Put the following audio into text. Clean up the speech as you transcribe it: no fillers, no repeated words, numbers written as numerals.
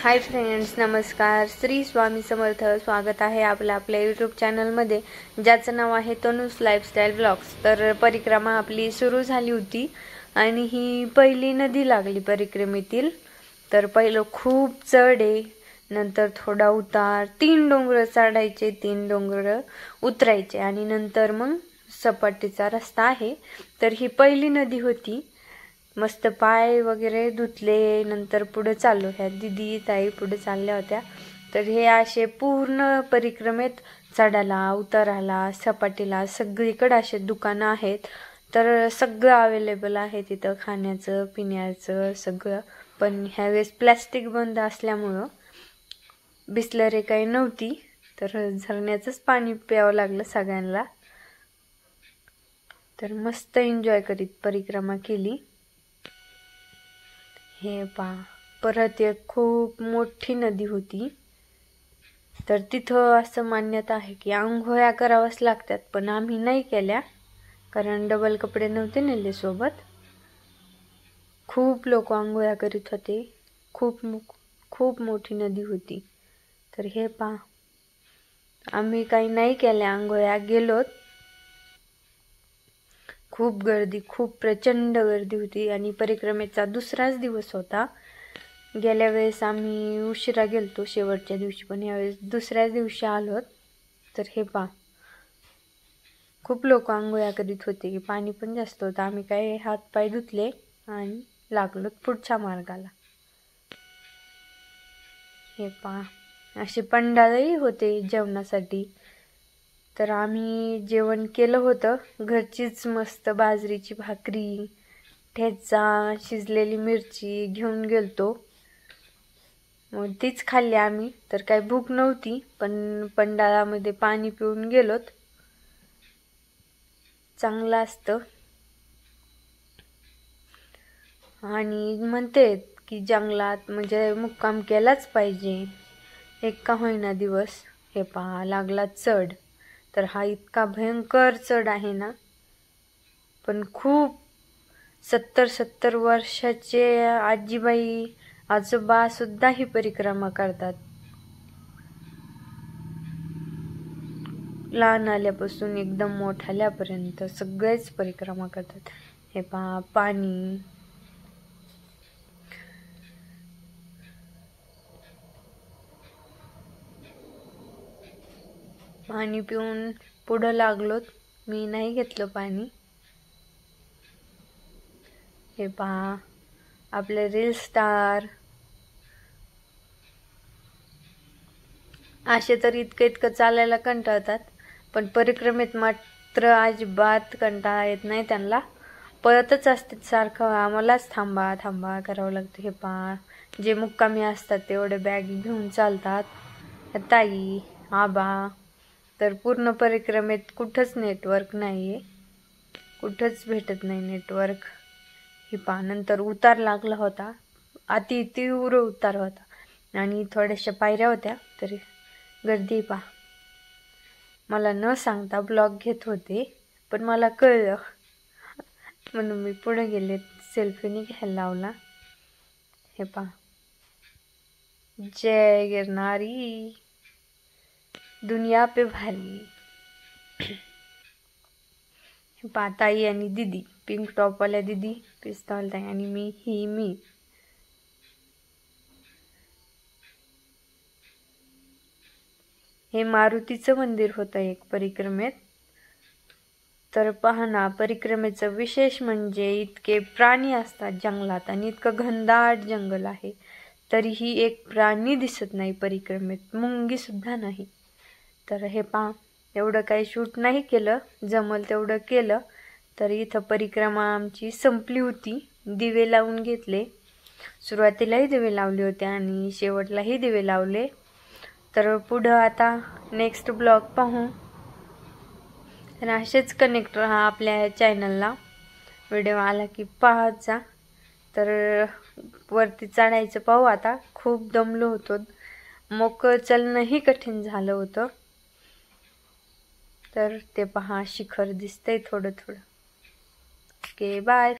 Hi friends, नमस्कार. श्री स्वामी समर्थ. स्वागत आहे आपलं आपल्या यूट्यूब चॅनलमध्ये, ज्याचं नाव आहे तनुज लाईफस्टाईल व्लॉग्स. तर परिक्रमा आपली सुरू झाली होती आणि ही पहिली नदी लागली परिक्रमेतील. तर पहिलं खूप चढ आहे, नंतर थोडा उतार, 3 डोंगर चढायचे, 3 डोंगर उतरायचे आणि नंतर मग सपाटीचा रस्ता आहे. तर ही पहिली नदी होती. मस्त पाय वगैरे धुतले, नंतर पुढे चाललो. ह्या दिदी ताई पुढे चालल्या होत्या. तर हे असे पूर्ण परिक्रमेत चढायला उताराला सपाटीला सगळीकडे असे दुकानं आहेत. तर सगळं अवेलेबल आहे तिथं, खाण्याचं पिण्याचं सगळं. पण ह्यावेळेस प्लॅस्टिक बंद असल्यामुळं बिसलरी काही नव्हती, तर झरण्याचंच पाणी प्यावं लागलं सगळ्यांना. तर मस्त एन्जॉय करीत परिक्रमा केली. हे पहा, परत एक खूप मोठी नदी होती. तर तिथं असं मान्यता आहे की आंघोळ्या कराव्याच लागतात, पण आम्ही नाही केल्या कारण डबल कपडे नव्हते नेले सोबत. खूप लोक आंघोळ्या करीत होते. खूप मोठी नदी होती. तर हे पहा, आम्ही काही नाही केल्या आंघोळ्या, गेलोत. खूप गर्दी, खूप प्रचंड गर्दी होती आणि परिक्रमेचा दुसराच दिवस होता. गेल्या वेळेस आम्ही उशिरा गेलतो शेवटच्या दिवशी, पण यावेळेस दुसऱ्याच दिवशी आलोत. तर हे पहा, खूप लोक आंघोळ्या करीत होते. पाणी पण जास्त होतं. आम्ही काय हात पाय धुतले आणि लागलो पुढच्या मार्गाला. हे पहा, असे पंडालही होते जेवणासाठी. तर आम्ही जेवण केलं होतं घरचीच, मस्त बाजरीची भाकरी, ठेचा, शिजलेली मिरची घेऊन गेलतो. मग तीच खाल्ली आम्ही. तर काही भूक नव्हती, पण पंडाळामध्ये पाणी पिऊन गेलोत. चांगलं असतं. आणि म्हणते की जंगलात म्हणजे मुक्काम केलाच पाहिजे, एक का होईना दिवस. हे पहा, लागला चढ. तर हा इतका भयंकर चढ आहे ना, पण खूप 70 वर्षाचे आजीबाई आजोबा सुद्धा ही परिक्रमा करतात. लहान आल्यापासून एकदम मोठ्याल्यापर्यंत सगळेच परिक्रमा करतात. हे पहा, पाणी. पाणी पिऊन पुढं लागलोत. मी नाही घेतलं पाणी. हे पहा, आपले रील स्टार असे तर इतकं चालायला कंटाळतात, पण परिक्रमेत मात्र अजिबात कंटाळा येत नाही त्यांना. पळतच असतात सारखं, आम्हालाच थांबा थांबा करावं लागतं. हे पहा, जे मुक्कामी असतात तेवढे बॅग घेऊन चालतात. ताई, आबा. तर पूर्ण परिक्रमेत कुठंच नेटवर्क नाही आहे, कुठंच भेटत नाही नेटवर्क. हे पहा, नंतर उतार लागला होता, अति तीव्र उतार होता आणि थोड्याशा पायऱ्या होत्या. तरी गर्दी पहा, मला न सांगता ब्लॉग घेत होते, पण मला कळलं म्हणून मी पुढे गेले, सेल्फीने घ्यायला लावला. हे पहा, जय गिरनारी, दुनिया पे भारी. हे पहा, ताई आणि दिदी, पिंक टॉपवाल्या दिदी, पिस्तॉल ताई आणि मी. हे मारुतीचं मंदिर होतं एक परिक्रमेत. तर पहा ना, परिक्रमेचं विशेष म्हणजे इतके प्राणी असतात जंगलात आणि इतकं घनदाट जंगल आहे, तरीही एक प्राणी दिसत नाही परिक्रमेत, मुंगी सुद्धा नाही. तर हे पहा, एवढं काही शूट नाही केलं, जमल तेवढं केलं. तर इथं परिक्रमा आमची संपली होती. दिवे लावून घेतले. सुरुवातीलाही दिवे लावले होते आणि शेवटलाही दिवे लावले. तर पुढं आता नेक्स्ट ब्लॉग पाहू. तर असेच कनेक्ट राहा आपल्या चॅनलला. व्हिडिओ आला की पाहत जा. तर वरती चढायचं पाहू आता. खूप दमलो होतो, मोकळं चलणंही कठीण झालं होतं. तर ते पहा, शिखर दिसतंय थोडं. Okay, bye.